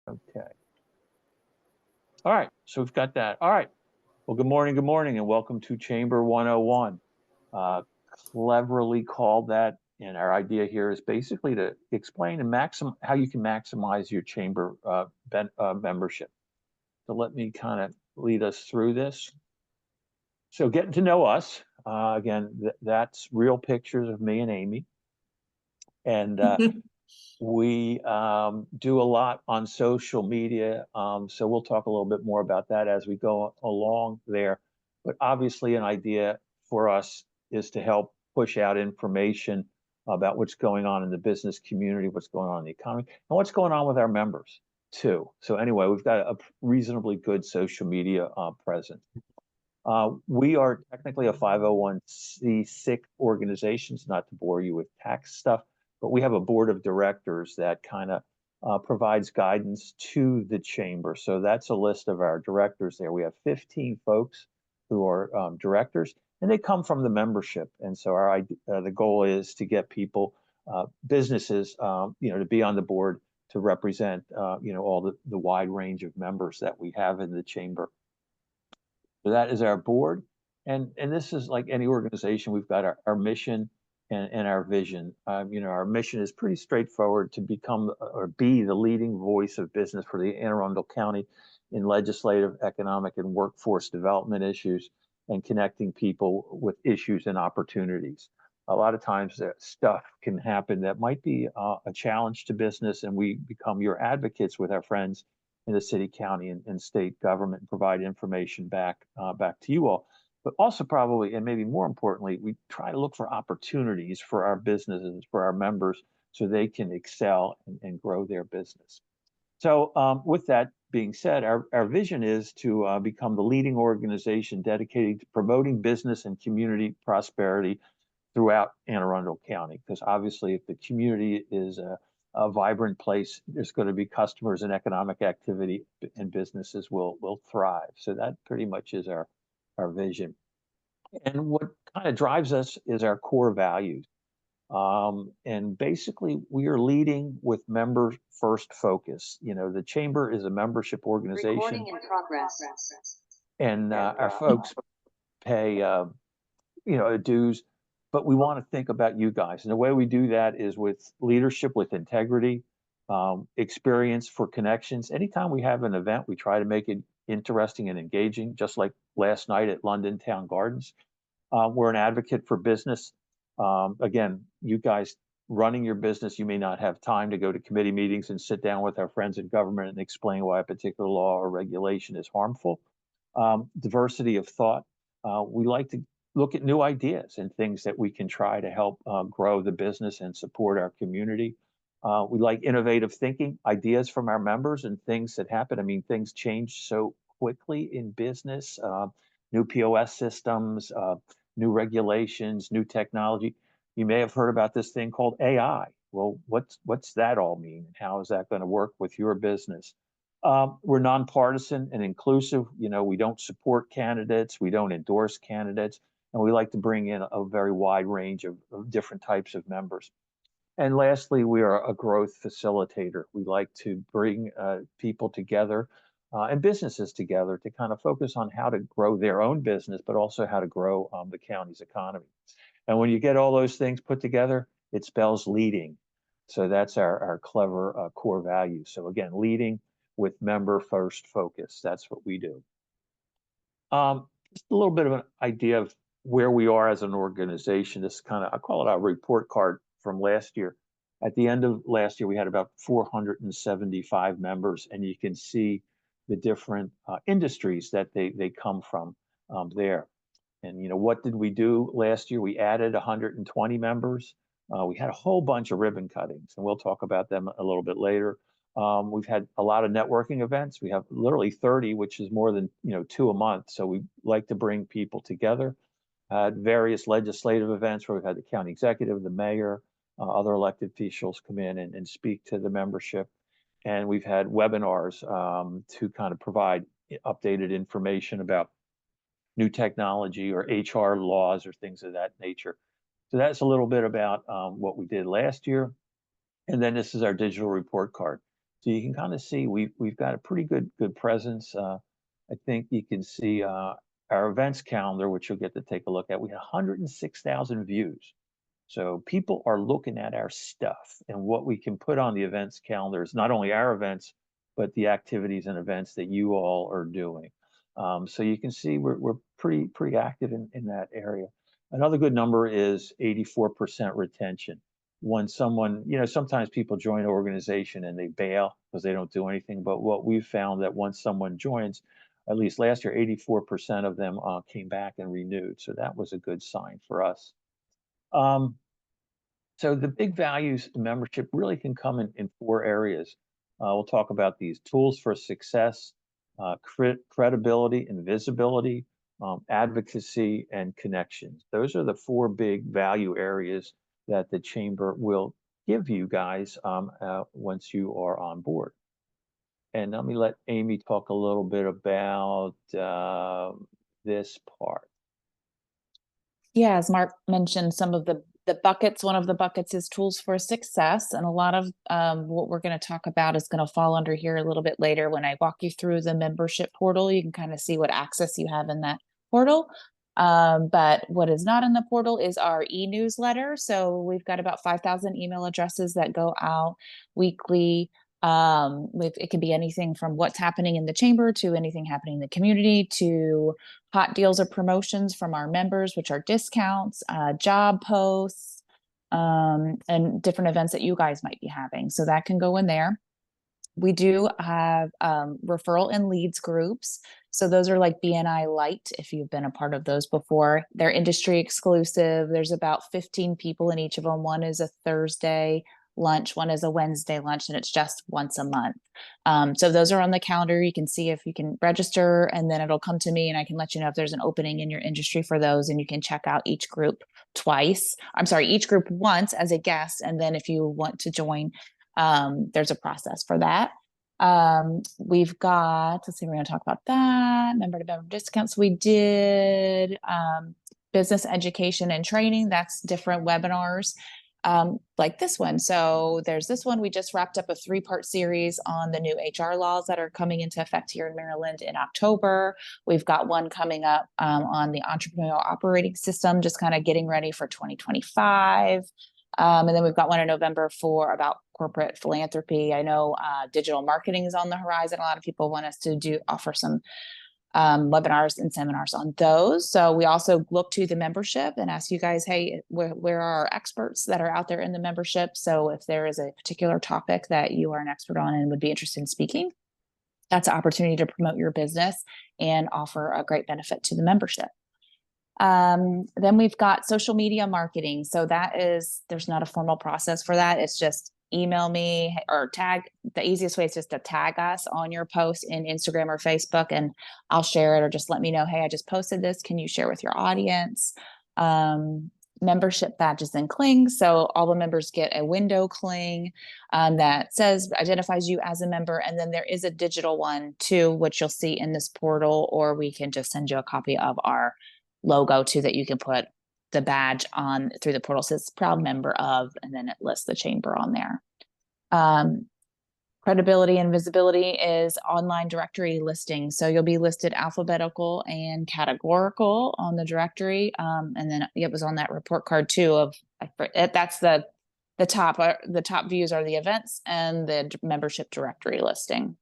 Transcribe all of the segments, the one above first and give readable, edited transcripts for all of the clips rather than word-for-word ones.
Okay. All right. So we've got that. All right. Well, good morning, and welcome to Chamber 101. Cleverly called that. And our idea here is basically to explain how you can maximize your chamber membership. So let me kind of lead us through this. So getting to know us. Again, that's real pictures of me and Amy. And we do a lot on social media. So we'll talk a little bit more about that as we go along there. But obviously, an idea for us is to help push out information about what's going on in the business community, what's going on in the economy, and what's going on with our members too. So anyway, we've got a reasonably good social media presence. We are technically a 501c6 organization, not to bore you with tax stuff, but we have a board of directors that kind of provides guidance to the chamber. So that's a list of our directors there. We have 15 folks who are directors, and they come from the membership. And so the goal is to get people, businesses, to be on the board to represent, all the wide range of members that we have in the chamber. So that is our board. And this is like any organization, we've got our mission and our vision. Our mission is pretty straightforward: to become or be the leading voice of business for the Anne Arundel County in legislative, economic, and workforce development issues, and connecting people with issues and opportunities. A lot of times stuff can happen that might be a challenge to business, and we become your advocates with our friends in the city, county, and state government, and provide information back to you all. But also, probably, and maybe more importantly, we try to look for opportunities for our businesses, for our members, so they can excel and grow their business. So with that being said, our vision is to become the leading organization dedicated to promoting business and community prosperity throughout Anne Arundel County. Because obviously, if the community is a vibrant place, there's going to be customers and economic activity, and businesses will thrive. So that pretty much is our vision. And what kind of drives us is our core values. And basically, we are leading with member first focus. The chamber is a membership organization. Recording in progress. And our folks pay, dues, but we want to think about you guys. And the way we do that is with leadership, with integrity, experience for connections. Anytime we have an event, we try to make it interesting and engaging, just like last night at London Town Gardens. We're an advocate for business. Again, you guys running your business, you may not have time to go to committee meetings and sit down with our friends in government and explain why a particular law or regulation is harmful. Diversity of thought. We like to look at new ideas and things that we can try to help grow the business and support our community. We like innovative thinking, ideas from our members and things that happen. I mean, things change so quickly in business, new POS systems, new regulations, new technology. You may have heard about this thing called AI. Well, what's that all mean? And how is that going to work with your business? We're nonpartisan and inclusive. We don't support candidates, we don't endorse candidates, and we like to bring in a very wide range of different types of members. And lastly, we are a growth facilitator. We like to bring people together and businesses together to kind of focus on how to grow their own business, but also how to grow the county's economy. And when you get all those things put together, it spells leading. So that's our clever core value. So again, leading with member first focus. That's what we do. Just a little bit of an idea of where we are as an organization. This kind of, I call it our report card from last year. At the end of last year, we had about 475 members, and you can see the different industries that they come from there. And what did we do last year? We added 120 members. We had a whole bunch of ribbon cuttings, and we'll talk about them a little bit later. We've had a lot of networking events. We have literally 30, which is more than 2 a month. So we like to bring people together. Various legislative events where we've had the county executive, the mayor, other elected officials come in and speak to the membership. And we've had webinars to kind of provide updated information about new technology or HR laws or things of that nature. So that's a little bit about what we did last year. And then this is our digital report card. So you can kind of see we've got a pretty good presence. I think you can see our events calendar, which you'll get to take a look at. We had 106,000 views. So people are looking at our stuff, and what we can put on the events calendar is not only our events, but the activities and events that you all are doing. So you can see we're pretty active in that area. Another good number is 84% retention. When someone, sometimes people join an organization and they bail because they don't do anything. But what we've found that once someone joins, at least last year, 84% of them came back and renewed. So that was a good sign for us. So the big values membership really can come in four areas. We'll talk about these: tools for success, credibility and visibility, advocacy, and connections. Those are the four big value areas that the chamber will give you guys once you are on board. And let me let Amy talk a little bit about this part. Yeah, as Mark mentioned, some of the buckets, one of the buckets is tools for success. And a lot of what we're going to talk about is going to fall under here a little bit later. When I walk you through the membership portal, you can kind of see what access you have in that portal. But what is not in the portal is our e-newsletter. So we've got about 5,000 email addresses that go out weekly. It can be anything from what's happening in the chamber to anything happening in the community to hot deals or promotions from our members, which are discounts, job posts, and different events that you guys might be having. So that can go in there. We do have referral and leads groups. So those are like BNI Light, if you've been a part of those before. They're industry exclusive. There's about 15 people in each of them. One is a Thursday lunch, one is a Wednesday lunch, and it's just once a month. So those are on the calendar. You can see if you can register, and then it'll come to me and I can let you know if there's an opening in your industry for those, and you can check out each group each group once as a guest. And then if you want to join, there's a process for that. We've got, let's see, we're going to talk about that. Member to member discounts. We did business education and training. That's different webinars like this one. So there's this one. We just wrapped up a 3-part series on the new HR laws that are coming into effect here in Maryland in October. We've got one coming up on the entrepreneurial operating system, just kind of getting ready for 2025. And then we've got one in November about corporate philanthropy. I know digital marketing is on the horizon. A lot of people want us to offer some webinars and seminars on those. So we also look to the membership and ask you guys, hey, where are our experts that are out there in the membership? So if there is a particular topic that you are an expert on and would be interested in speaking, that's an opportunity to promote your business and offer a great benefit to the membership. Then we've got social media marketing. So there's not a formal process for that. It's just email me or tag. The easiest way is just to tag us on your post in Instagram or Facebook, and I'll share it, or just let me know, hey, I just posted this. Can you share with your audience? Membership badges and clings. So all the members get a window cling that identifies you as a member. And then there is a digital one too, which you'll see in this portal, or we can just send you a copy of our logo too, that you can put the badge on through the portal. Says proud member of, and then it lists the chamber on there. Credibility and visibility is online directory listing. So you'll be listed alphabetical and categorical on the directory. And then it was on that report card too that's the top views are the events and the membership directory listing.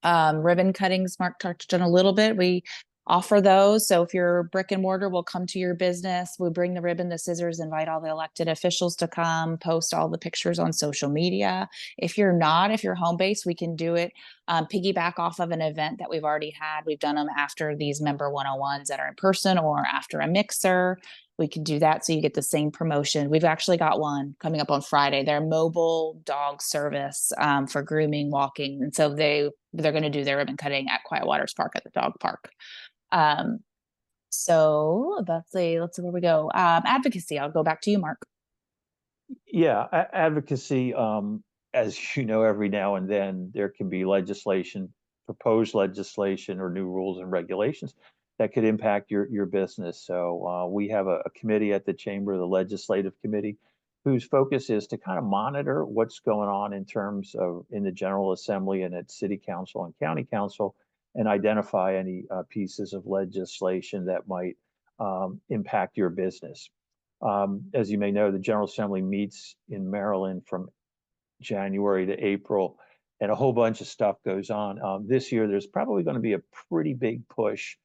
Ribbon cuttings, Mark touched on a little bit. We offer those. So if you're brick and mortar, we'll come to your business. We bring the ribbon, the scissors, invite all the elected officials to come, post all the pictures on social media. If you're home based, we can do it, piggyback off of an event that we've already had. We've done them after these member 101s that are in person or after a mixer. We can do that so you get the same promotion. We've actually got one coming up on Friday. They're mobile dog service for grooming, walking. And so they're going to do their ribbon cutting at Quiet Waters Park at the dog park. So let's see where we go. Advocacy. I'll go back to you, Mark. Yeah, advocacy, as you know, every now and then there can be proposed legislation or new rules and regulations that could impact your business. So we have a committee at the chamber, the legislative committee, whose focus is to kind of monitor what's going on in terms of in the General Assembly and at City Council and County Council, and identify any pieces of legislation that might impact your business. As you may know, the General Assembly meets in Maryland from January to April, and a whole bunch of stuff goes on. This year, there's probably going to be a pretty big push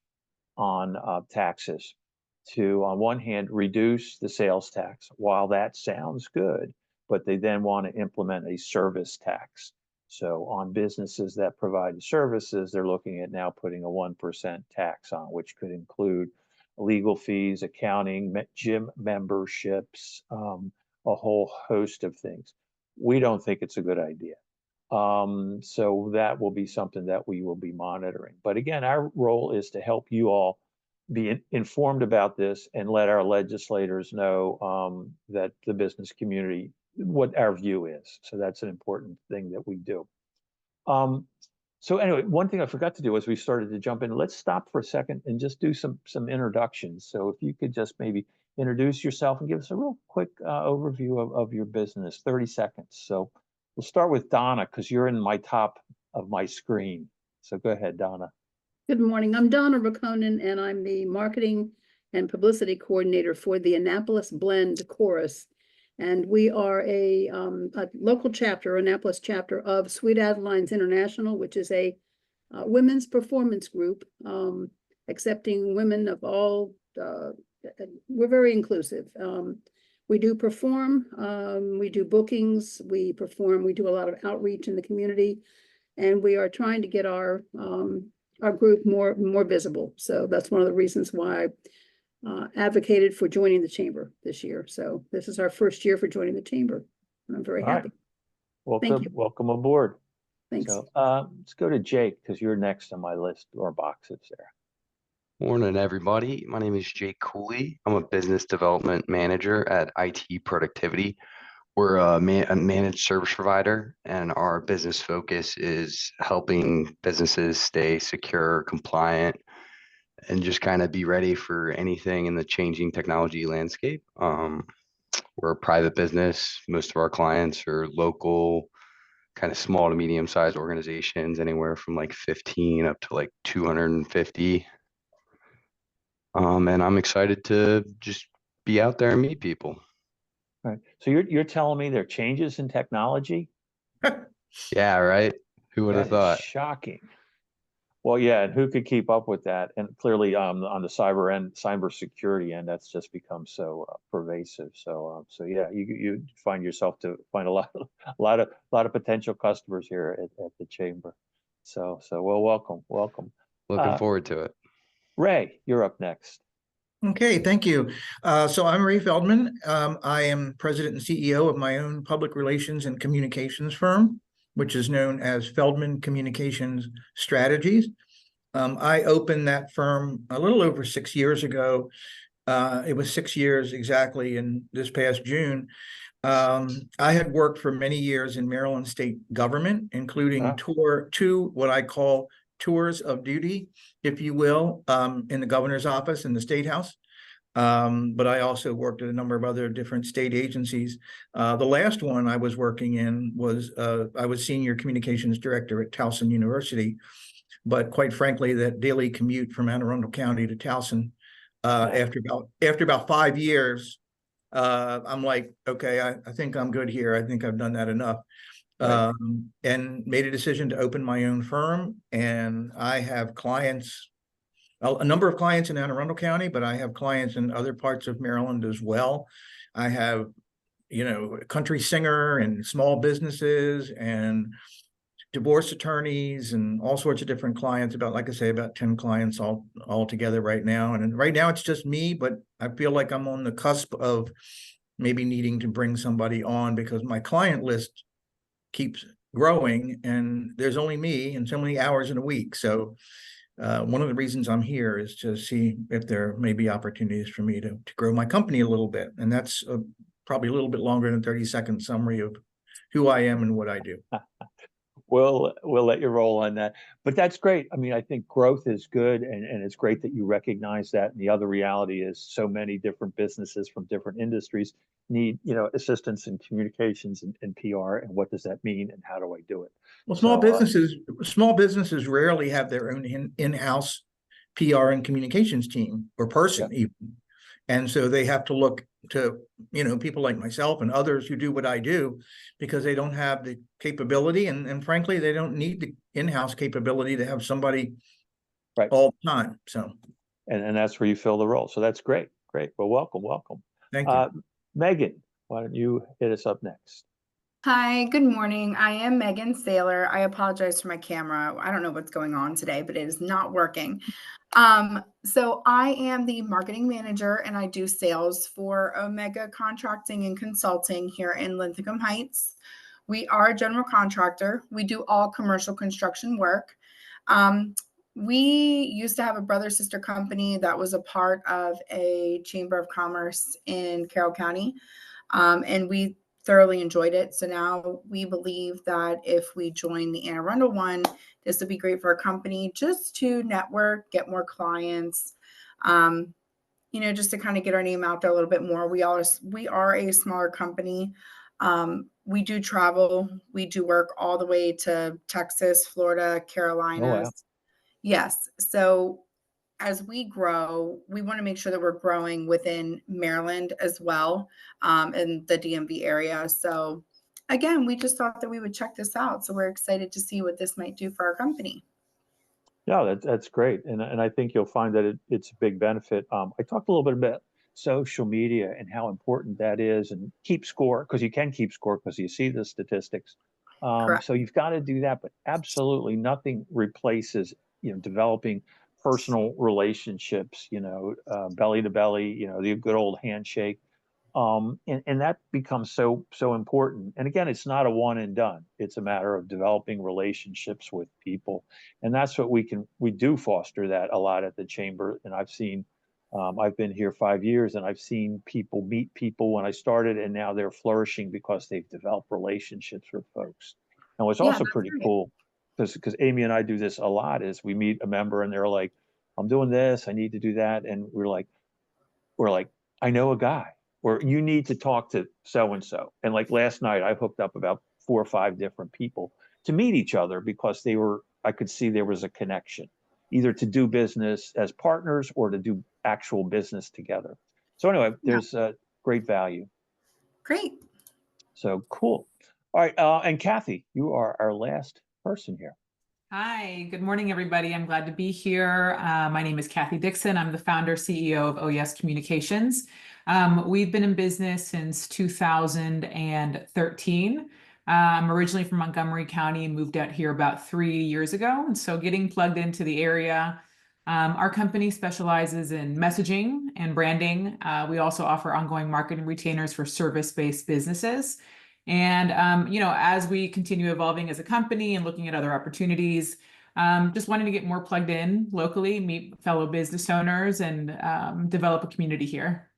on taxes to, on one hand, reduce the sales tax. While that sounds good, but they then want to implement a service tax. So on businesses that provide services, they're looking at now putting a 1% tax on, which could include legal fees, accounting, gym memberships, a whole host of things. We don't think it's a good idea. So that will be something that we will be monitoring. But again, our role is to help you all be informed about this and let our legislators know that the business community, what our view is. So that's an important thing that we do. So anyway, one thing I forgot to do as we started to jump in, let's stop for a second and just do some introductions. So if you could just maybe introduce yourself and give us a real quick overview of your business, 30 seconds. So we'll start with Donna, because you're in my top of my screen. So go ahead, Donna. Good morning. I'm Donna Rakonen, and I'm the marketing and publicity coordinator for the Annapolis Blend Chorus. And we are a local chapter, Annapolis chapter of Sweet Adelines International, which is a women's performance group, accepting women of all, we're very inclusive. We do perform, we do bookings, we perform, we do a lot of outreach in the community, and we are trying to get our group more visible. So that's one of the reasons why I advocated for joining the chamber this year. So this is our first year for joining the chamber, and I'm very happy. Welcome, Thank you. welcome aboard. Thanks. So let's go to Jake, because you're next on my list or boxes there. Morning, everybody. My name is Jake Cooley. I'm a business development manager at IT Productivity. We're a managed service provider, and our business focus is helping businesses stay secure, compliant, and just kind of be ready for anything in the changing technology landscape. We're a private business. Most of our clients are local, kind of small to medium-sized organizations, anywhere from like 15 up to like 250. And I'm excited to just be out there and meet people. All right. So you're telling me there are changes in technology? Yeah, right. Who would have thought? Shocking. Well, yeah, and who could keep up with that? And clearly, on the cyber security end, that's just become so pervasive. So, yeah, you find yourself to find a lot of potential customers here at the chamber. So well, welcome. Looking forward to it. Ray, you're up next. Okay, thank you. So I'm Ray Feldman. I am president and CEO of my own public relations and communications firm, which is known as Feldman Communications Strategies. I opened that firm a little over 6 years ago. It was 6 years exactly in this past June. I had worked for many years in Maryland state government, including two what I call tours of duty, if you will, in the governor's office in the State House. But I also worked at a number of other different state agencies. The last one I was working in was, I was senior communications director at Towson University. But quite frankly, that daily commute from Anne Arundel County to Towson, after about 5 years, I'm like, okay, I think I'm good here. I think I've done that enough. Right. And made a decision to open my own firm. And I have clients, a number of clients in Anne Arundel County, but I have clients in other parts of Maryland as well. I have, a country singer and small businesses and divorce attorneys and all sorts of different clients, like I say, about 10 clients all together right now. And right now it's just me, but I feel like I'm on the cusp of maybe needing to bring somebody on, because my client list keeps growing and there's only me and so many hours in a week. So one of the reasons I'm here is to see if there may be opportunities for me to grow my company a little bit. And that's probably a little bit longer than 30-second summary of who I am and what I do. we'll let you roll on that. But that's great. I mean, I think growth is good, and it's great that you recognize that. And the other reality is so many different businesses from different industries need, assistance in communications and PR, and what does that mean, and how do I do it? Well, So, small businesses rarely have their own in-house PR and communications team or person even. And so they have to look to, people like myself and others who do what I do, because they don't have the capability, and frankly, they don't need the in-house capability to have somebody right. all the time. So, and that's where you fill the role. So that's great. Great. Well, welcome. thank you. Megan, why don't you hit us up next? Hi, good morning. I am Megan Saylor. I apologize for my camera. I don't know what's going on today, but it is not working. So I am the marketing manager, and I do sales for Omega Contracting and Consulting here in Linthicum Heights. We are a general contractor. We do all commercial construction work. We used to have a brother sister company that was a part of a chamber of commerce in Carroll County, and we thoroughly enjoyed it. So now we believe that if we join the Anne Arundel one, this would be great for our company, just to network, get more clients, just to kind of get our name out there a little bit more. We are a smaller company. We do travel. We do work all the way to Texas, Florida, Carolinas. Oh, wow. Yes. So as we grow, we want to make sure that we're growing within Maryland as well, in the DMV area. So again, we just thought that we would check this out. So we're excited to see what this might do for our company. Yeah, that's great. And I think you'll find that it's a big benefit. I talked a little bit about social media and how important that is, and keep score, because you can keep score because you see the statistics. Correct. So you've got to do that, but absolutely nothing replaces, developing personal relationships, belly to belly, the good old handshake. And that becomes so important. And again, it's not a one and done. It's a matter of developing relationships with people, and that's what we do foster that a lot at the chamber. And I've been here 5 years, and I've seen people meet people when I started, and now they're flourishing because they've developed relationships with folks. And what's also pretty cool, because Amy and I do this a lot, is we meet a member and they're like, "I'm doing this, I need to do that," and we're like, "I know a guy," or "You need to talk to so-and-so." And like last night, I hooked up about 4 or 5 different people to meet each other because I could see there was a connection, either to do business as partners or to do actual business together. So anyway, there's great value. Great. So cool. All right. And Kathy, you are our last person here. Hi, good morning, everybody. I'm glad to be here. My name is Kathy Dixon. I'm the founder, CEO of OES Communications. We've been in business since 2013. I'm originally from Montgomery County and moved out here about 3 years ago. And so getting plugged into the area. Our company specializes in messaging and branding. We also offer ongoing marketing retainers for service-based businesses. And, as we continue evolving as a company and looking at other opportunities, just wanting to get more plugged in locally, meet fellow business owners, and develop a community here.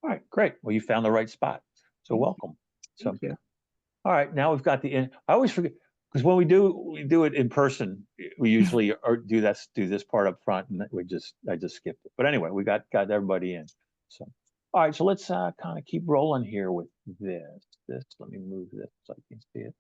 All right, great. Well, you found the right spot. So welcome. Thank you. All right, now we've got I always forget, because when we do it in person, we usually do this part up front, and I just skipped it. But anyway, we got everybody in. So all right, so let's kind of keep rolling here with this. Let me move this so I can see it.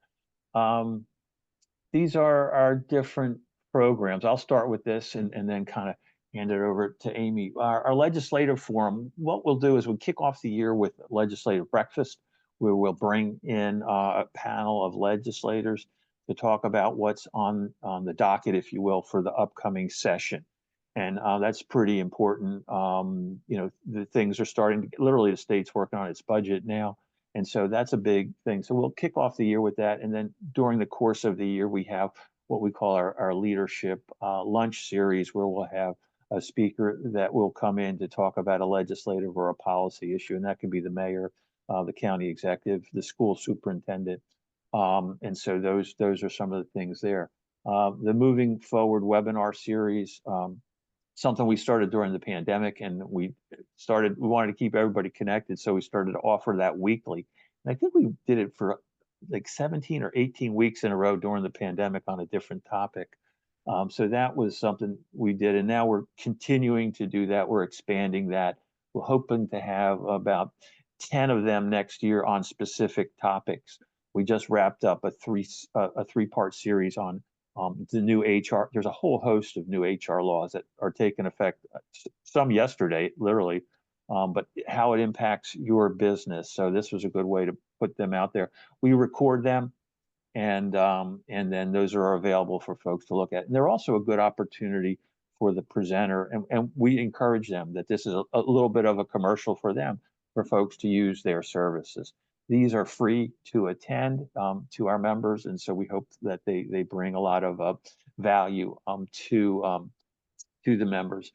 These are our different programs. I'll start with this and then kind of hand it over to Amy. Our legislative forum, what we'll do is we'll kick off the year with legislative breakfast, where we'll bring in a panel of legislators to talk about what's on the docket, if you will, for the upcoming session. And that's pretty important. The things are starting to, literally the state's working on its budget now. And so that's a big thing. So we'll kick off the year with that. And then during the course of the year, we have what we call our leadership lunch series, where we'll have a speaker that will come in to talk about a legislative or a policy issue. And that could be the mayor, the county executive, the school superintendent. And so those are some of the things there. The Moving Forward webinar series, something we started during the pandemic, and we wanted to keep everybody connected, so we started to offer that weekly. And I think we did it for like 17 or 18 weeks in a row during the pandemic on a different topic. So that was something we did, and now we're continuing to do that. We're expanding that. We're hoping to have about 10 of them next year on specific topics. We just wrapped up a three-part series on the new HR. There's a whole host of new HR laws that are taking effect, some yesterday, literally, but how it impacts your business. So this was a good way to put them out there. We record them, and then those are available for folks to look at. And they're also a good opportunity for the presenter, and we encourage them that this is a little bit of a commercial for them, for folks to use their services. These are free to attend to our members, and so we hope that they bring a lot of value to the members.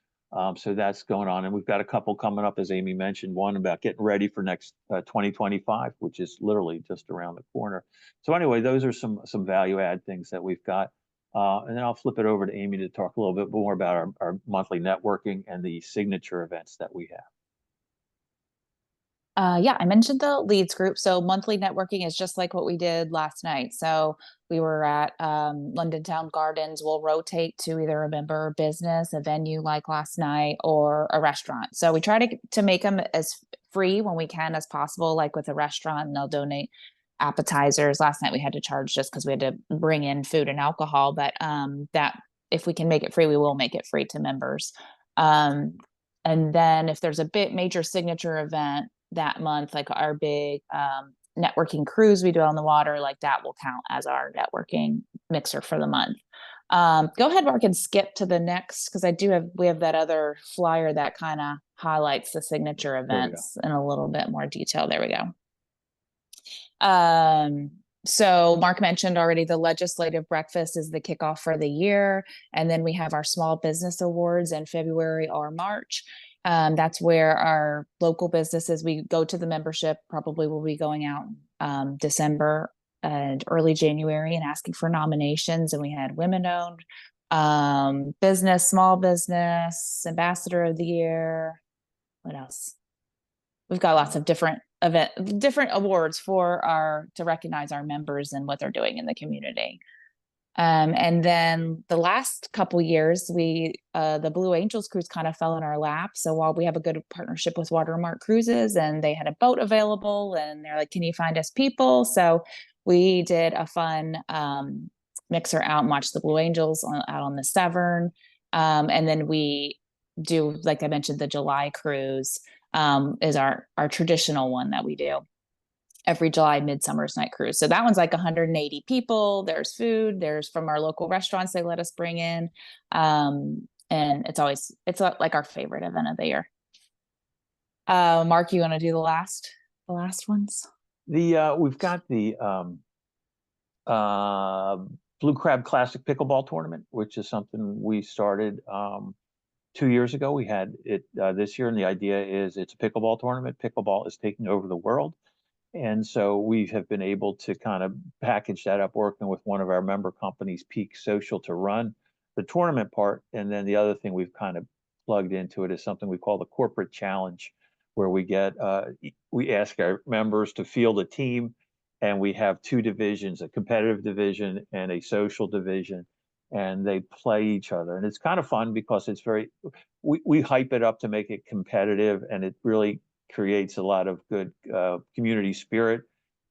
So that's going on, and we've got a couple coming up, as Amy mentioned, one about getting ready for next 2025, which is literally just around the corner. So anyway, those are some value add things that we've got. And then I'll flip it over to Amy to talk a little bit more about our monthly networking and the signature events that we have. Yeah, I mentioned the leads group. So monthly networking is just like what we did last night. So we were at London Town Gardens. We'll rotate to either a member business, a venue like last night, or a restaurant. So we try to make them as free when we can as possible, like with a restaurant, and they'll donate appetizers. Last night we had to charge just because we had to bring in food and alcohol, but that if we can make it free, we will make it free to members. And then if there's a major signature event that month, like our big networking cruise we do on the water, like that will count as our networking mixer for the month. Go ahead, Mark, and skip to the next, because we have that other flyer that kind of highlights the signature events in a little bit more detail. There we go. So Mark mentioned already the legislative breakfast is the kickoff for the year. And then we have our small business awards in February or March. That's where our local businesses, we go to the membership, probably will be going out December and early January and asking for nominations. And we had women-owned business, small business, ambassador of the year. What else? We've got lots of different awards to recognize our members and what they're doing in the community. And then the last couple years, the Blue Angels cruise kind of fell in our lap. So while we have a good partnership with Watermark Cruises, and they had a boat available, and they're like, "Can you find us people?" So we did a fun mixer out and watch the Blue Angels out on the Severn. And then we do, like I mentioned, the July cruise is our traditional one that we do every July, Midsummer's Night Cruise. So that one's like 180 people. There's food. There's from our local restaurants they let us bring in. And it's like our favorite event of the year. Mark, you want to do the last ones? We've got the Blue Crab Classic Pickleball Tournament, which is something we started 2 years ago. We had it this year, and the idea is it's a pickleball tournament. Pickleball is taking over the world. And so we have been able to kind of package that up, working with one of our member companies, Peak Social, to run the tournament part. And then the other thing we've kind of plugged into it is something we call the Corporate Challenge, where we ask our members to field a team, and we have two divisions, a competitive division and a social division, and they play each other. And it's kind of fun because it's we hype it up to make it competitive, and it really creates a lot of good community spirit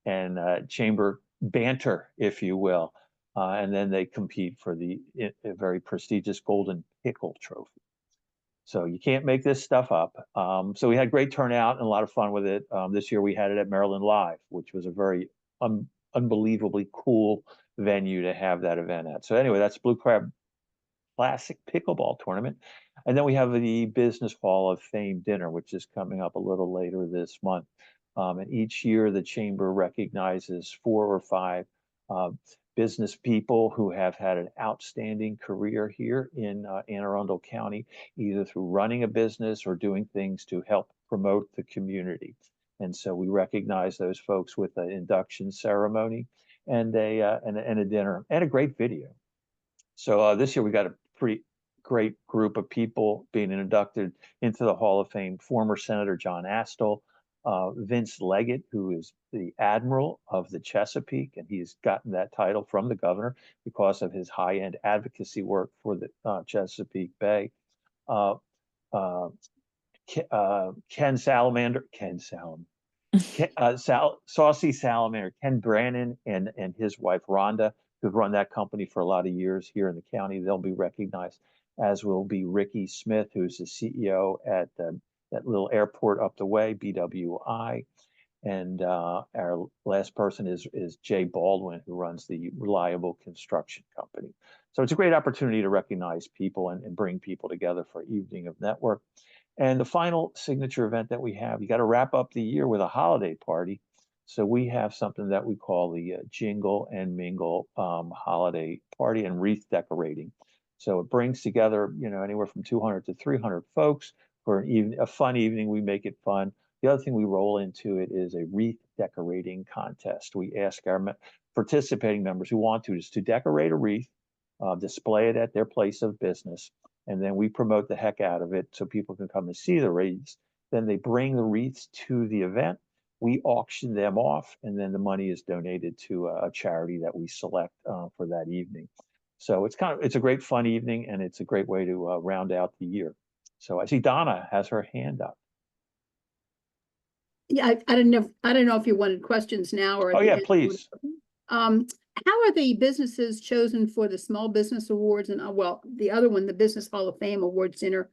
and chamber banter, if you will. And then they compete for the very prestigious Golden Pickle Trophy. So you can't make this stuff up. So we had great turnout and a lot of fun with it. This year we had it at Maryland Live, which was a very unbelievably cool venue to have that event at. So anyway, that's Blue Crab Classic Pickleball Tournament. And then we have the Business Hall of Fame dinner, which is coming up a little later this month. And each year the Chamber recognizes 4 or 5 business people who have had an outstanding career here in Anne Arundel County, either through running a business or doing things to help promote the community. And so we recognize those folks with an induction ceremony and a dinner and a great video. So this year we got a pretty great group of people being inducted into the Hall of Fame. Former Senator John Astle, Vince Leggett, who is the Admiral of the Chesapeake, and he's gotten that title from the governor because of his high-end advocacy work for the Chesapeake Bay. Ken Salamander, Saucy Salamander, Ken Brannon and his wife Rhonda, who've run that company for a lot of years here in the county. They'll be recognized, as will be Ricky Smith, who's the CEO at that little airport up the way, BWI. And our last person is Jay Baldwin, who runs the Reliable Construction Company. So it's a great opportunity to recognize people and bring people together for an evening of network. And the final signature event that we have, you got to wrap up the year with a holiday party. So we have something that we call the Jingle and Mingle holiday party and wreath decorating. So it brings together, anywhere from 200 to 300 folks for an evening, a fun evening. We make it fun. The other thing we roll into it is a wreath decorating contest. We ask our participating members who want to just to decorate a wreath, display it at their place of business, and then we promote the heck out of it so people can come and see the wreaths. Then they bring the wreaths to the event. We auction them off, and then the money is donated to a charity that we select for that evening. So it's a great fun evening, and it's a great way to round out the year. So I see Donna has her hand up. Yeah, I don't know if you wanted questions now or. Oh yeah, please. How are the businesses chosen for the Small Business Awards and the other one, the Business Hall of Fame Awards Dinner?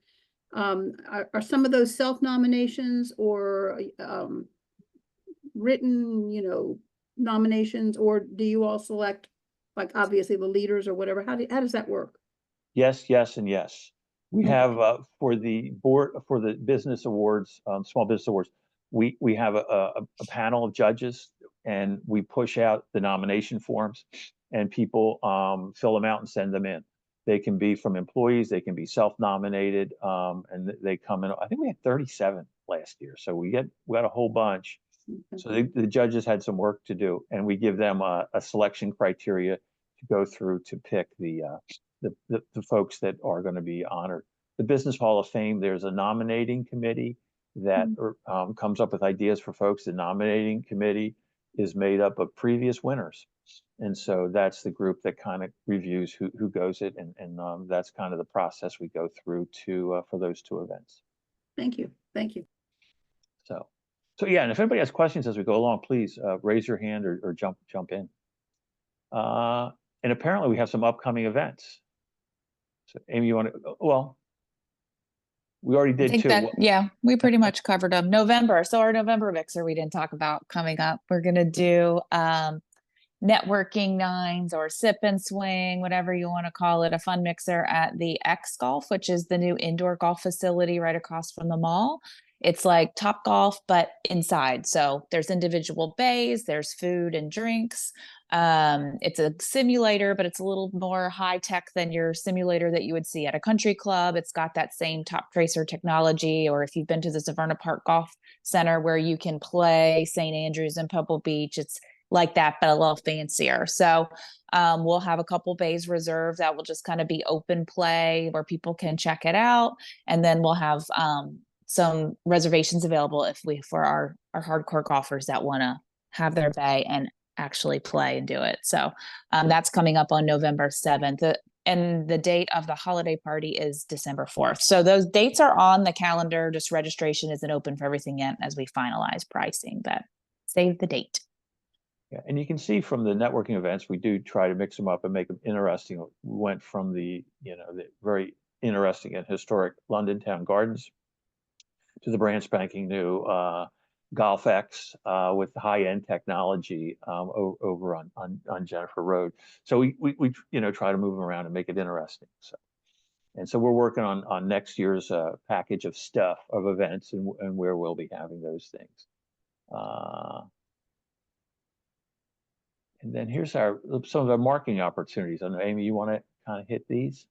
Are some of those self-nominations or written, nominations, or do you all select, like, obviously the leaders or whatever? How does that work? Yes, yes, and yes. We have for the board, for the business awards, Small Business Awards, we have a panel of judges, and we push out the nomination forms, and people fill them out and send them in. They can be from employees, they can be self-nominated, and they come in. I think we had 37 last year, so we got a whole bunch. So the judges had some work to do, and we give them a selection criteria to go through to pick the folks that are going to be honored. The Business Hall of Fame, there's a nominating committee that comes up with ideas for folks. The nominating committee is made up of previous winners. And so that's the group that kind of reviews who goes it. And that's kind of the process we go through for those two events. Thank you. Thank you. So yeah, and if anybody has questions as we go along, please raise your hand or jump in. And apparently we have some upcoming events. So Amy, you want to, we already did too. Yeah, we pretty much covered them. November. So our November mixer we didn't talk about coming up. We're going to do networking nines or sip and swing, whatever you want to call it, a fun mixer at the X Golf, which is the new indoor golf facility right across from the mall. It's like Top Golf, but inside. So there's individual bays, there's food and drinks. It's a simulator, but it's a little more high tech than your simulator that you would see at a country club. It's got that same Top Tracer technology, or if you've been to the Severna Park Golf Center where you can play St. Andrews and Pebble Beach, it's like that, but a little fancier. So we'll have a couple bays reserved that will just kind of be open play where people can check it out. And then we'll have some reservations available for our hardcore golfers that want to have their bay and actually play and do it. So that's coming up on November 7th. And the date of the holiday party is December 4th. So those dates are on the calendar. Just registration isn't open for everything yet as we finalize pricing, but save the date. Yeah, and you can see from the networking events, we do try to mix them up and make them interesting. We went from the very interesting and historic London Town Gardens to the brand spanking new Golf X with high-end technology over on Jennifer Road. So we try to move them around and make it interesting. So we're working on next year's package of stuff, of events, and where we'll be having those things. And then here's some of our marketing opportunities. I know, Amy, you want to kind of hit these?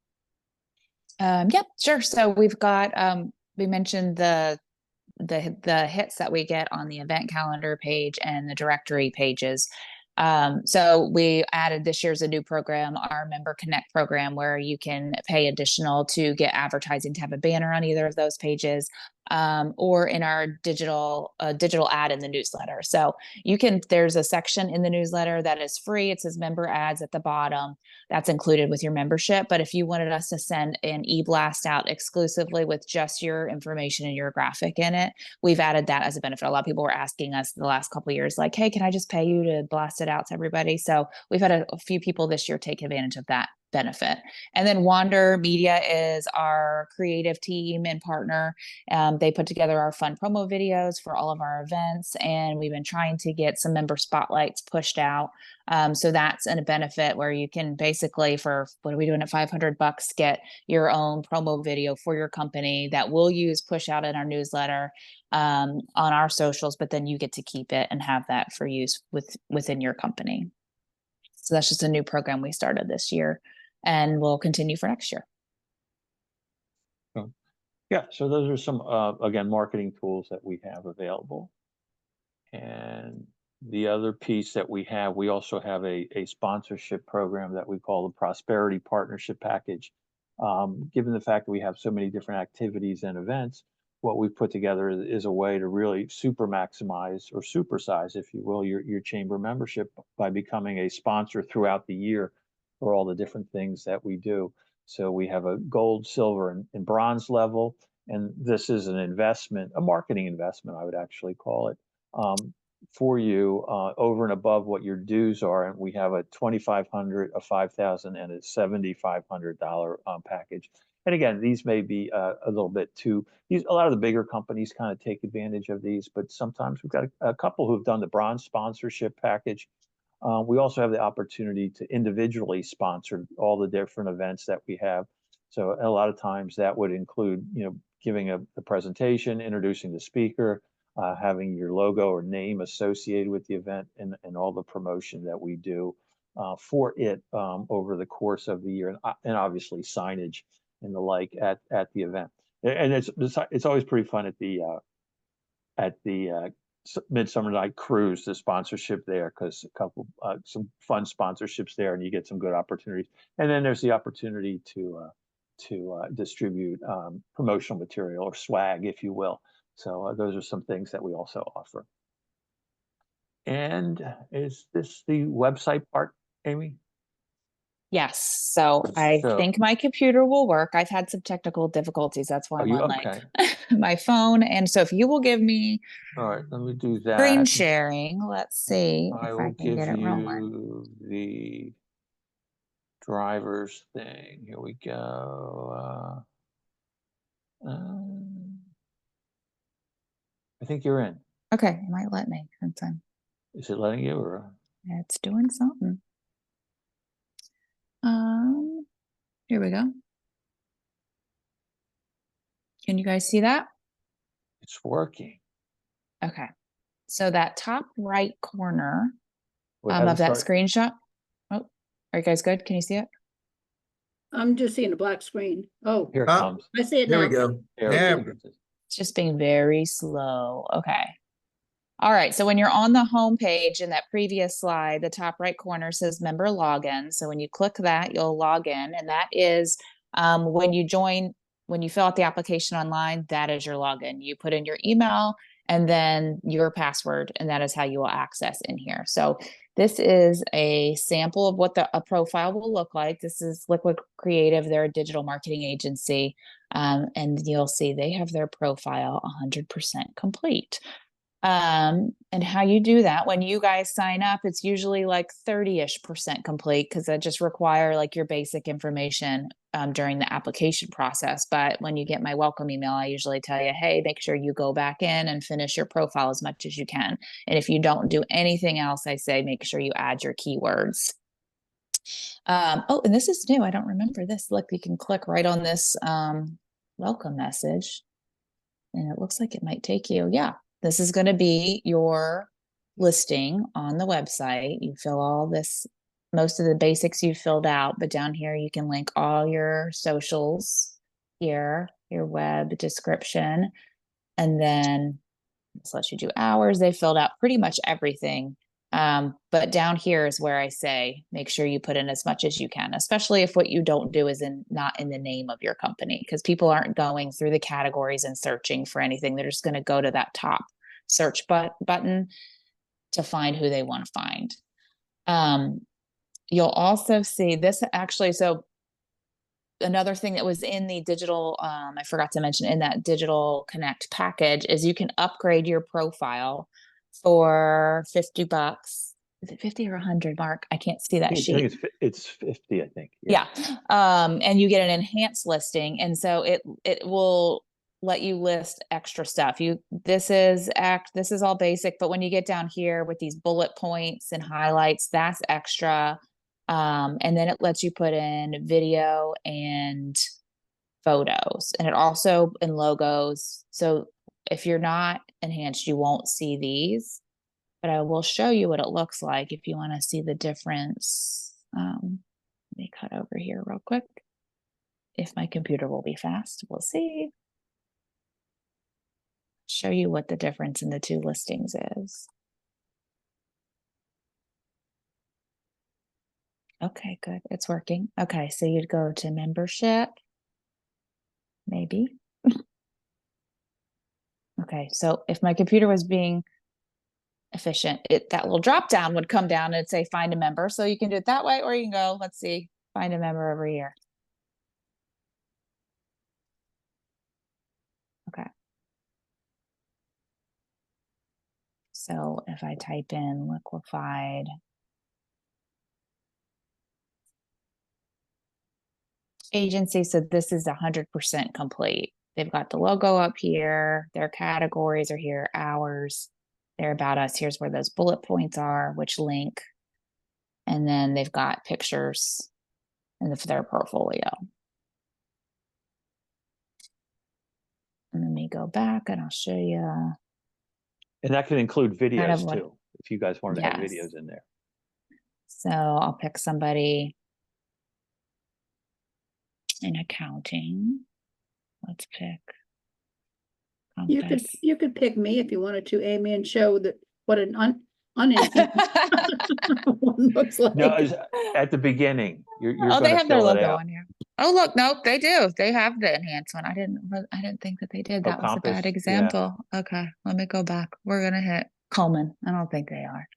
Yep, sure. So we've got we mentioned the hits that we get on the event calendar page and the directory pages. So we added this year's a new program, our Member Connect program, where you can pay additional to get advertising to have a banner on either of those pages. or in our digital ad in the newsletter. So there's a section in the newsletter that is free. It says member ads at the bottom. That's included with your membership. But if you wanted us to send an e-blast out exclusively with just your information and your graphic in it, we've added that as a benefit. A lot of people were asking us the last couple of years, like, hey, can I just pay you to blast it out to everybody? So we've had a few people this year take advantage of that benefit. And then Wander Media is our creative team and partner. They put together our fun promo videos for all of our events, and we've been trying to get some member spotlights pushed out. So that's a benefit where you can basically, for what are we doing at $500, get your own promo video for your company that we'll use push out in our newsletter, on our socials, but then you get to keep it and have that for use within your company. So that's just a new program we started this year, and we'll continue for next year. Yeah, so those are some, again, marketing tools that we have available. And the other piece that we also have a sponsorship program that we call the Prosperity Partnership Package. Given the fact that we have so many different activities and events, what we've put together is a way to really super maximize or supersize, if you will, your chamber membership by becoming a sponsor throughout the year for all the different things that we do. So we have a gold, silver, and bronze level, and this is an investment, a marketing investment, I would actually call it, for you over and above what your dues are. And we have a $2,500, a $5,000, and a $7,500 package. And again, these may be a little bit too. A lot of the bigger companies kind of take advantage of these, but sometimes we've got a couple who've done the bronze sponsorship package. We also have the opportunity to individually sponsor all the different events that we have. So a lot of times that would include, giving a presentation, introducing the speaker, having your logo or name associated with the event, and all the promotion that we do for it over the course of the year, and obviously signage and the like at the event. And it's always pretty fun at the Midsummer Night Cruise, the sponsorship there, because some fun sponsorships there, and you get some good opportunities. And then there's the opportunity to distribute promotional material or swag, if you will. So those are some things that we also offer. And is this the website part, Amy? Yes. So I So- think my computer will work. I've had some technical difficulties. That's why I'm on okay? my phone. And so if you will give me All right, let me do that. screen sharing, let's see I if will I can give get it rolling. you the driver's thing. Here we go. I think you're in. Okay, it might let me sometime. Is it letting you, or? It's doing something. Here we go. Can you guys see that? It's working. Okay. So that top right corner Wait, of how's it that start? screenshot. Oh, are you guys good? Can you see it? I'm just seeing a black screen. Oh, Here it comes. I see it There now. we go. There Yeah. it is. It's just being very slow. Okay. All right. So when you're on the home page in that previous slide, the top right corner says member login. So when you click that, you'll log in. And that is when you fill out the application online, that is your login. You put in your email and then your password, and that is how you will access in here. So this is a sample of what a profile will look like. This is Liquid Creative. They're a digital marketing agency. And you'll see they have their profile 100% complete. And how you do that, when you guys sign up, it's usually like 30-ish% complete, because that just require like your basic information during the application process. But when you get my welcome email, I usually tell you, hey, make sure you go back in and finish your profile as much as you can. And if you don't do anything else, I say make sure you add your keywords. Oh, and this is new. I don't remember this. Look, you can click right on this welcome message, and it looks like it might take you. Yeah, this is going to be your listing on the website. You fill all this, most of the basics you filled out, but down here you can link all your socials here, your web description, and then this lets you do hours. They filled out pretty much everything But down here is where I say, make sure you put in as much as you can, especially if what you don't do is not in the name of your company, because people aren't going through the categories and searching for anything. They're just going to go to that top search button to find who they want to find. You'll also see this actually, so another thing that was in the digital, I forgot to mention in that Digital Connect package is you can upgrade your profile for $50. Is it 50 or 100, Mark? I can't see that I sheet. think it's 50, I think. Yeah. And you get an enhanced listing. And so it will let you list extra stuff. This is all basic, but when you get down here with these bullet points and highlights, that's extra. And then it lets you put in video and photos, and it also in logos. So if you're not enhanced, you won't see these, but I will show you what it looks like if you want to see the difference. Let me cut over here real quick. If my computer will be fast, we'll see. Show you what the difference in the two listings is. Okay, good. It's working. Okay, so you'd go to membership. Maybe. Okay, so if my computer was being efficient, that little drop down would come down and say find a member. So you can do it that way, or you can go, let's see, find a member over here. Okay. So if I type in liquefied agency, so this is 100% complete. They've got the logo up here, their categories are here, ours, they're about us. Here's where those bullet points are, which link. And then they've got pictures in their portfolio. And let me go back and I'll show you. And that can include videos what- too, if you guys want to have Yes. videos in there. So I'll pick somebody in accounting. Let's pick. Compass. You could pick me if you wanted to, Amy, and show that what an uninformed one looks like. No, at the beginning, you're Oh, they gonna have their fill it logo out. on here. Oh, look, nope, they do. They have the enhanced one. I didn't think that they did. Oh, That was a Compass, bad yeah. example. Okay, let me go back. We're gonna hit Coleman. I don't think they are.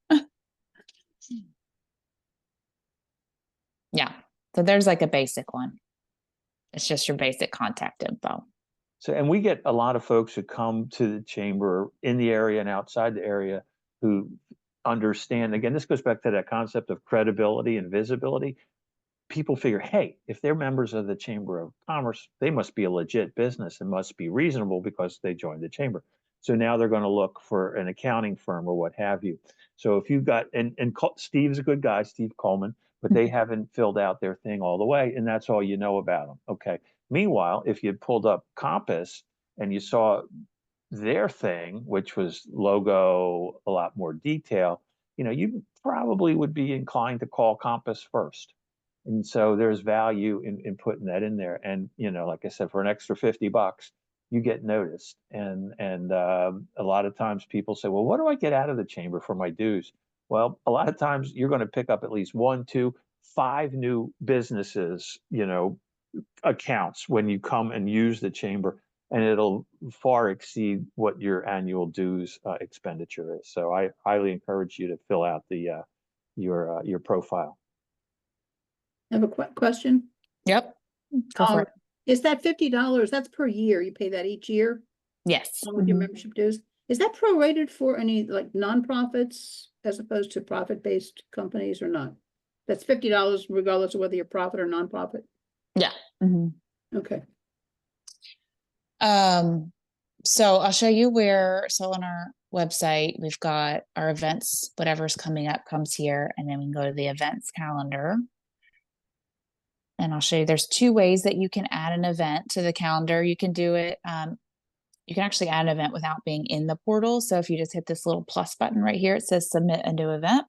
Yeah, so there's like a basic one. It's just your basic contact info. So, and we get a lot of folks who come to the chamber in the area and outside the area who understand, again, this goes back to that concept of credibility and visibility. People figure, hey, if they're members of the Chamber of Commerce, they must be a legit business and must be reasonable because they joined the chamber. So now they're going to look for an accounting firm or what have you. So if you've got, and Steve's a good guy, Steve Coleman, but they haven't filled out their thing all the way, and that's all you know about them. Okay. Meanwhile, if you pulled up Compass and you saw their thing, which was logo, a lot more detail, you probably would be inclined to call Compass first. And so there's value in putting that in there. And, like I said, for an extra $50, you get noticed. And a lot of times people say, well, what do I get out of the chamber for my dues? Well, a lot of times you're going to pick up at least 1, 2, 5 new businesses, accounts when you come and use the chamber, and it'll far exceed what your annual dues expenditure is. So I highly encourage you to fill out your profile. I have a question. Yep. Go for it. Is that $50? That's per year. You pay that each year Yes. along with your Mhm. membership dues. Is that prorated for any like nonprofits as opposed to profit-based companies or not? That's $50 regardless of whether you're profit or nonprofit. Yeah. Mhm. Okay. So I'll show you so on our website, we've got our events, whatever's coming up comes here, and then we can go to the events calendar. And I'll show you, there's 2 ways that you can add an event to the calendar. You can do it, you can actually add an event without being in the portal. So if you just hit this little plus button right here, it says submit a new event,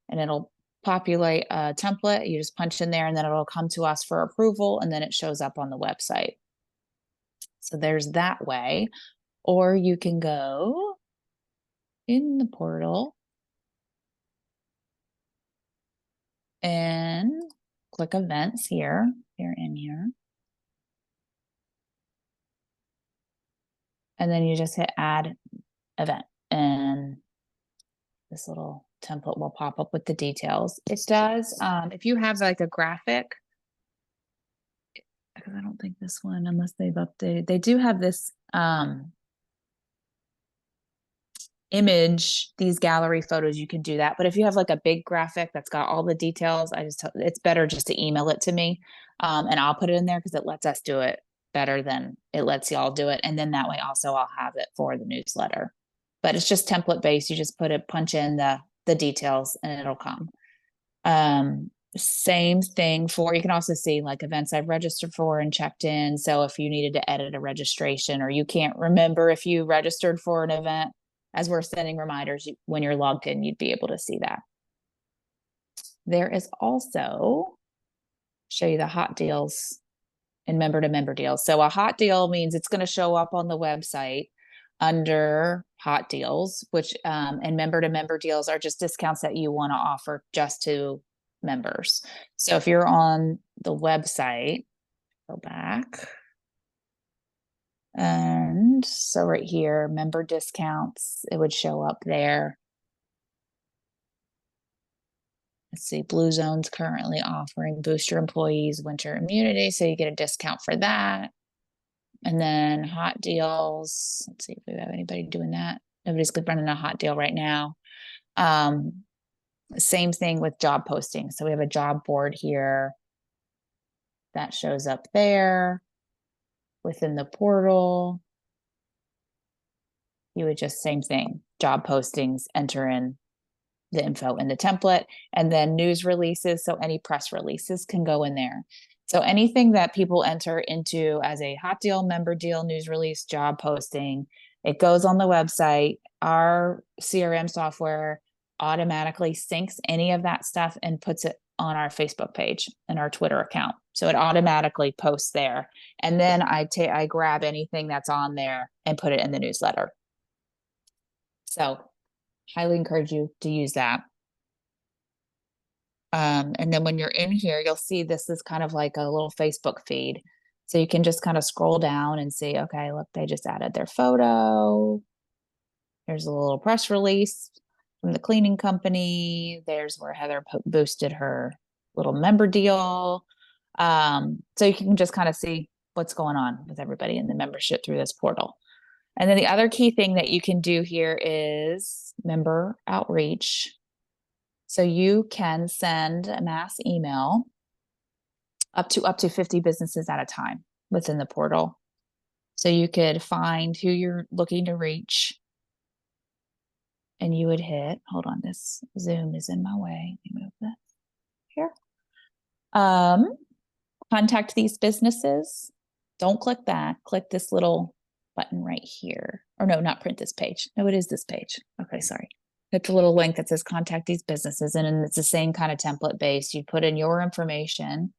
and it'll populate a template. You just punch in there and then it'll come to us for approval, and then it shows up on the website. So there's that way. Or you can go in the portal and click events here. You're in here. And then you just hit add event, and this little template will pop up with the details. It does, if you have like a graphic, because I don't think this one, unless they've updated, they do have this image, these gallery photos, you can do that. But if you have like a big graphic that's got all the details, it's better just to email it to me. And I'll put it in there because it lets us do it better than it lets y'all do it. And then that way also I'll have it for the newsletter. But it's just template based. You just punch in the details and it'll come. Same thing for, you can also see like events I've registered for and checked in. So if you needed to edit a registration or you can't remember if you registered for an event, as we're sending reminders when you're logged in, you'd be able to see that. There is also, show you the hot deals and member to member deals. So a hot deal means it's going to show up on the website under hot deals, which and member to member deals are just discounts that you want to offer just to members. So if you're on the website, go back. And so right here, member discounts, it would show up there. Let's see, Blue Zone's currently offering Boost Your Employees Winter Immunity, so you get a discount for that. And then hot deals, let's see if we have anybody doing that. Nobody's running a hot deal right now. Same thing with job postings. So we have a job board here that shows up there within the portal. You would just same thing, job postings, enter in the info in the template, and then news releases. So any press releases can go in there. So anything that people enter into as a hot deal, member deal, news release, job posting, it goes on the website. Our CRM software automatically syncs any of that stuff and puts it on our Facebook page and our Twitter account. So it automatically posts there. And then I grab anything that's on there and put it in the newsletter. So highly encourage you to use that. And then when you're in here, you'll see this is kind of like a little Facebook feed. So you can just kind of scroll down and see, okay, look, they just added their photo. There's a little press release from the cleaning company. There's where Heather boosted her little member deal. So you can just kind of see what's going on with everybody in the membership through this portal. And then the other key thing that you can do here is member outreach. So you can send a mass email up to 50 businesses at a time within the portal. So you could find who you're looking to reach. And you would hit, hold on, this Zoom is in my way. Let me move this here. Contact these businesses. Don't click that. Click this little button right here. Or no, not print this page. No, it is this page. Okay, sorry. Hit the little link that says contact these businesses, and it's the same kind of template base. You put in your information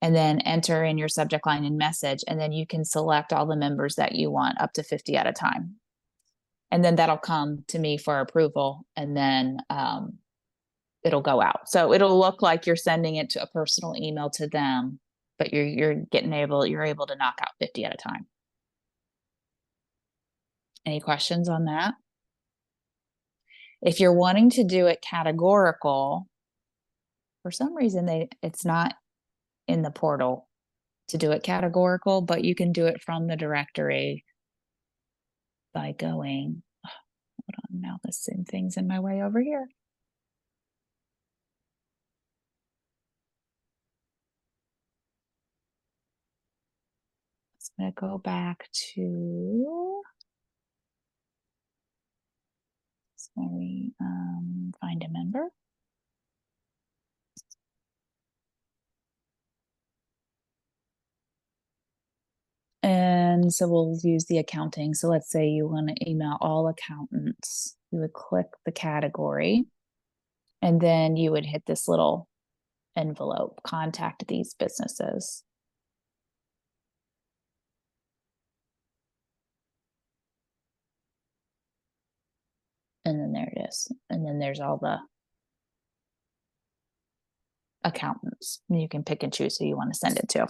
and then enter in your subject line and message, and then you can select all the members that you want up to 50 at a time. And then that'll come to me for approval, and then it'll go out. So it'll look like you're sending it to a personal email to them, but you're able to knock out 50 at a time. Any questions on that? If you're wanting to do it categorical, for some reason it's not in the portal to do it categorical, but you can do it from the directory by going, hold on, now the same thing's in my way over here. I'm going to go back to, sorry, find a member. And so we'll use the accounting. So let's say you want to email all accountants. You would click the category, and then you would hit this little envelope, contact these businesses. And then there it is. And then there's all the accountants. And you can pick and choose who you want to send it to.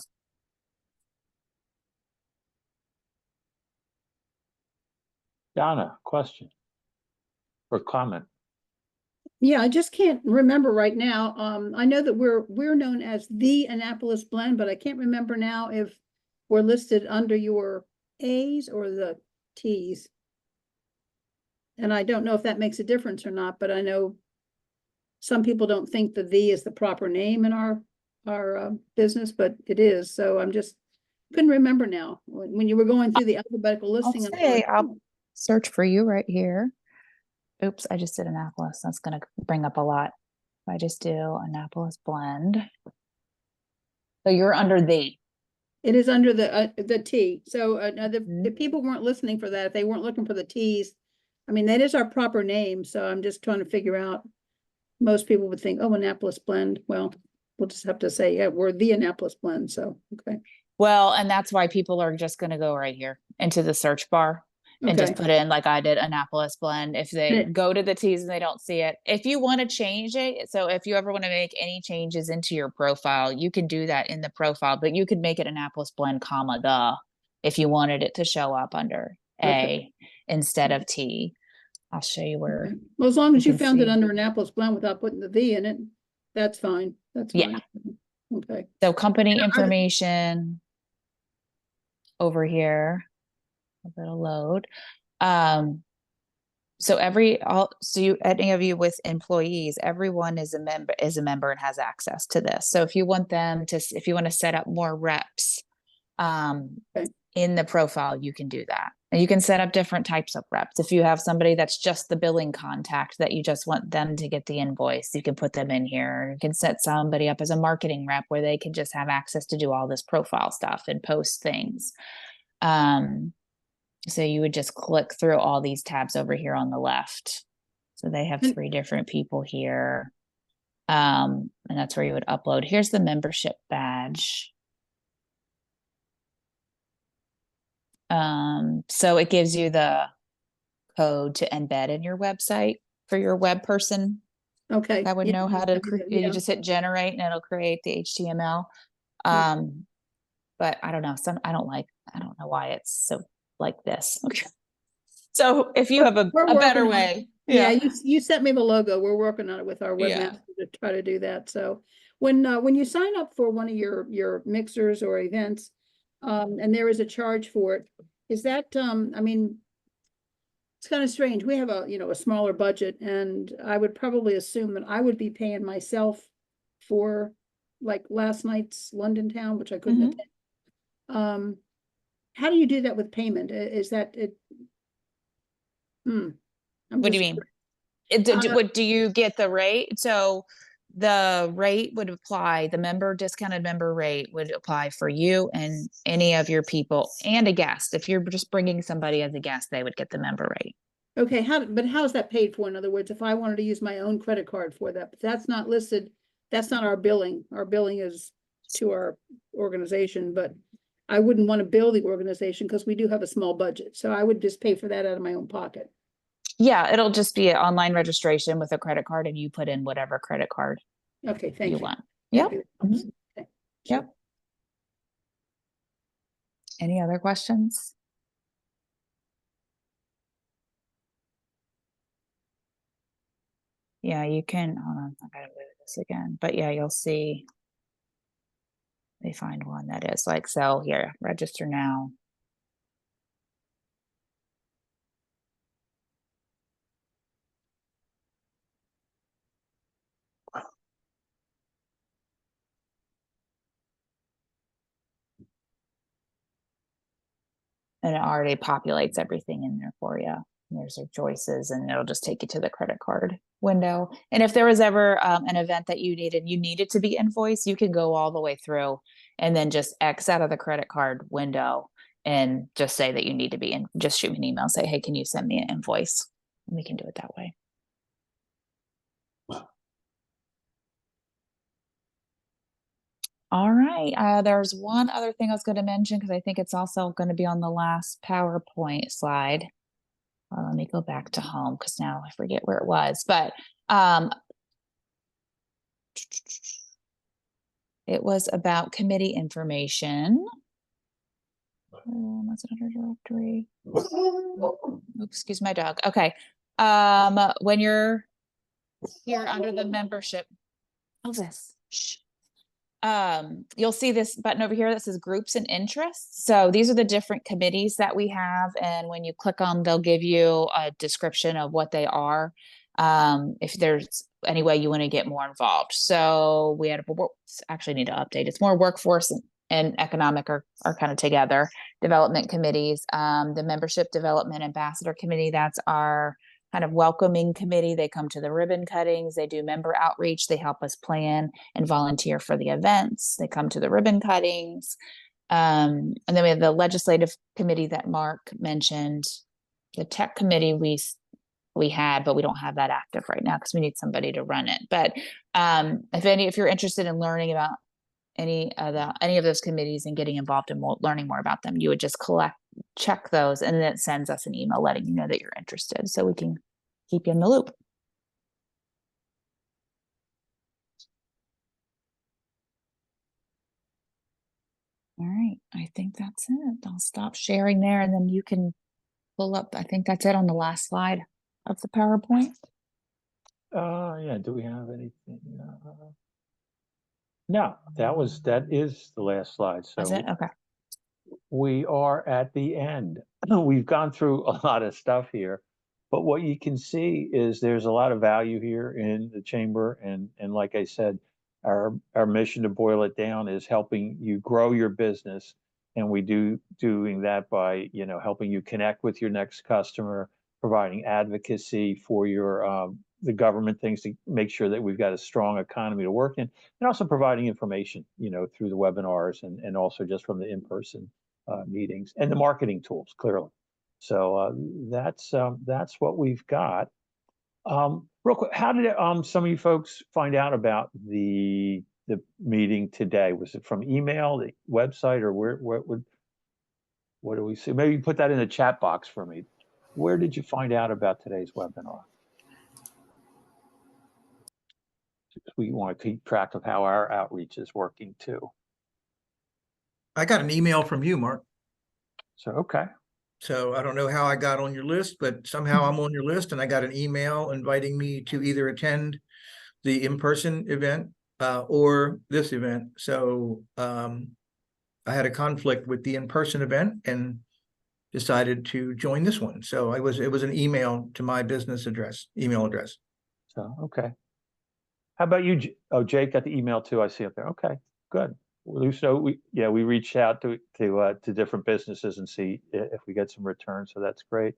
Donna, question or comment? Yeah, I just can't remember right now. I know that we're known as the Annapolis Blend, but I can't remember now if we're listed under your A's or the T's. And I don't know if that makes a difference or not, but I know some people don't think the V is the proper name in our business, but it is. So I'm just couldn't remember now when you were going through the alphabetical listing. I'll search for you right here. Oops, I just did Annapolis. That's going to bring up a lot. If I just do Annapolis Blend. So you're under the. It is under the T. So if people weren't listening for that, if they weren't looking for the T's, I mean, that is our proper name. So I'm just trying to figure out. Most people would think, oh, Annapolis Blend. Well, we'll just have to say, yeah, we're the Annapolis Blend. So, okay. Well, and that's why people are just going to go right here into the search bar and just put in, like I did, Annapolis Blend. If they go to the T's and they don't see it, if you want to change it, so if you ever want to make any changes into your profile, you can do that in the profile, but you could make it Annapolis Blend, comma, the, if you wanted it to show up under A instead of T. I'll show you where. Okay. Well, as long as you found it see. under Annapolis Blend without putting the V in it, that's fine. That's fine. Yeah. Okay. So company information over here. It'll load. So any of you with employees, everyone is a member and has access to this. So if you want to set up more reps in the profile, you can do that. And you can set up different types of reps. If you have somebody that's just the billing contact that you just want them to get the invoice, you can put them in here. You can set somebody up as a marketing rep where they can just have access to do all this profile stuff and post things. So you would just click through all these tabs over here on the left. So they have 3 different people here. And that's where you would upload. Here's the membership badge. So it gives you the code to embed in your website for your web person. Okay. That would know how to you just hit generate and it'll create the HTML. But I don't know, I don't know why it's so like this. Okay. So if you have a better way. Yeah, you sent me the logo. We're working on it with our webmaster to try to do that. So when you sign up for one of your mixers or events, and there is a charge for it, is that I mean, it's kind of strange. We have a smaller budget, and I would probably assume that I would be paying myself for like last night's London Town, which I couldn't attend. How do you do that with payment? Is that it? What do you mean? What do you get the rate? So the rate would apply, the discounted member rate would apply for you and any of your people and a guest. If you're just bringing somebody as a guest, they would get the member rate. Okay, how is that paid for? In other words, if I wanted to use my own credit card for that, but that's not listed, that's not our billing. Our billing is to our organization, but I wouldn't want to bill the organization because we do have a small budget. So I would just pay for that out of my own pocket. Yeah, it'll just be an online registration with a credit card and you put in whatever credit card thank you want. Yep. Okay. Yep. Any other questions? Yeah, you can, hold on, I gotta move this again, but yeah, you'll see. They find one that is like, so here, register now. And it already populates everything in there for you. There's your choices and it'll just take you to the credit card window. And if there was ever an event that you needed to be invoiced, you can go all the way through and then just X out of the credit card window and just say that you need to be in, just shoot me an email, say, hey, can you send me an invoice? And we can do it that way. All right. There's one other thing I was going to mention because I think it's also going to be on the last PowerPoint slide. Let me go back to home because now I forget where it was. But It was about committee information. Was it under directory? Oops, excuse my dog. Okay. When you're here under the membership, oh, this, shh. You'll see this button over here that says groups and interests. So these are the different committees that we have. And when you click on, they'll give you a description of what they are. If there's any way you want to get more involved. So we had actually need to update. It's more workforce and economic are kind of together. Development committees, the membership development ambassador committee, that's our kind of welcoming committee. They come to the ribbon cuttings, they do member outreach, they help us plan and volunteer for the events, they come to the ribbon cuttings. And then we have the legislative committee that Mark mentioned. The tech committee we had, but we don't have that active right now because we need somebody to run it. But if you're interested in learning about any of those committees and getting involved in learning more about them, you would just check those, and then it sends us an email letting you know that you're interested, so we can keep you in the loop. All right, I think that's it. I'll stop sharing there, and then you can pull up. I think that's it on the last slide of the PowerPoint. Yeah, do we have anything? No, that is the last slide. So That's it? Okay. we are at the end. We've gone through a lot of stuff here, but what you can see is there's a lot of value here in the chamber. And like I said, our mission, to boil it down, is helping you grow your business. And we doing that by, helping you connect with your next customer, providing advocacy for your, the government things to make sure that we've got a strong economy to work in, and also providing information, through the webinars and also just from the in-person meetings and the marketing tools, clearly. So that's what we've got. Real quick, how did some of you folks find out about the meeting today? Was it from email, the website, or what do we see? Maybe put that in the chat box for me. Where did you find out about today's webinar? We want to keep track of how our outreach is working too. I got an email from you, Mark. So, okay. So I don't know how I got on your list, but somehow I'm on your list, and I got an email inviting me to either attend the in-person event or this event. So I had a conflict with the in-person event and decided to join this one. So it was an email to my business email address. So, okay. How about you? Oh, Jake got the email too. I see up there. Okay, good. So we reached out to different businesses and see if we get some returns. So that's great.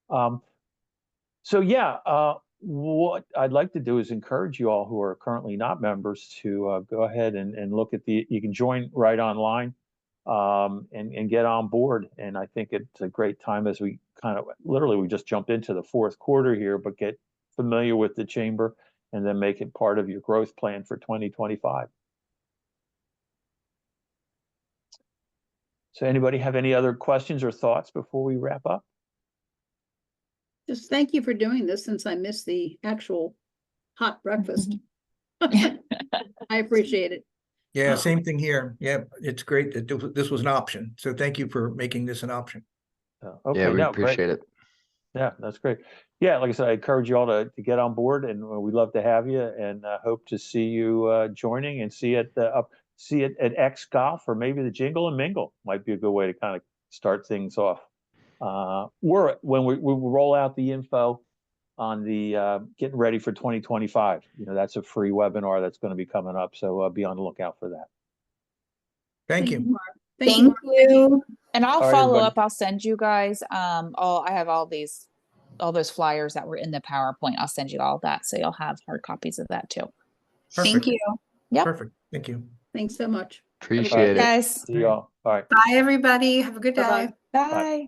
So yeah, what I'd like to do is encourage you all who are currently not members to go ahead and look at you can join right online and get on board. And I think it's a great time as we we just jumped into the fourth quarter here, but get familiar with the chamber and then make it part of your growth plan for 2025. So anybody have any other questions or thoughts before we wrap up? Just thank you for doing this, since I missed the actual hot breakfast. I appreciate it. Yeah, same thing here. Yeah, it's great that this was an option. So thank you for making this an option. Okay, yeah, we appreciate it. Yeah, that's great. Yeah, like I said, I encourage you all to get on board, and we'd love to have you, and hope to see you joining and see it at X Golf, or maybe the Jingle and Mingle might be a good way to kind of start things off. When we roll out the info on the getting ready for 2025, that's a free webinar that's going to be coming up. So be on the lookout for that. Thank you. Mark. Thank Mark. you. And I'll All right, follow everybody. up. I'll send you guys I have all those flyers that were in the PowerPoint. I'll send you all that, so you'll have hard copies of that too. Perfect. Thank you. Yep. Perfect. Thank you. Thanks so much. Appreciate it. Guys, See y'all. All right. Bye, everybody. Have a good day. Bye-bye. bye.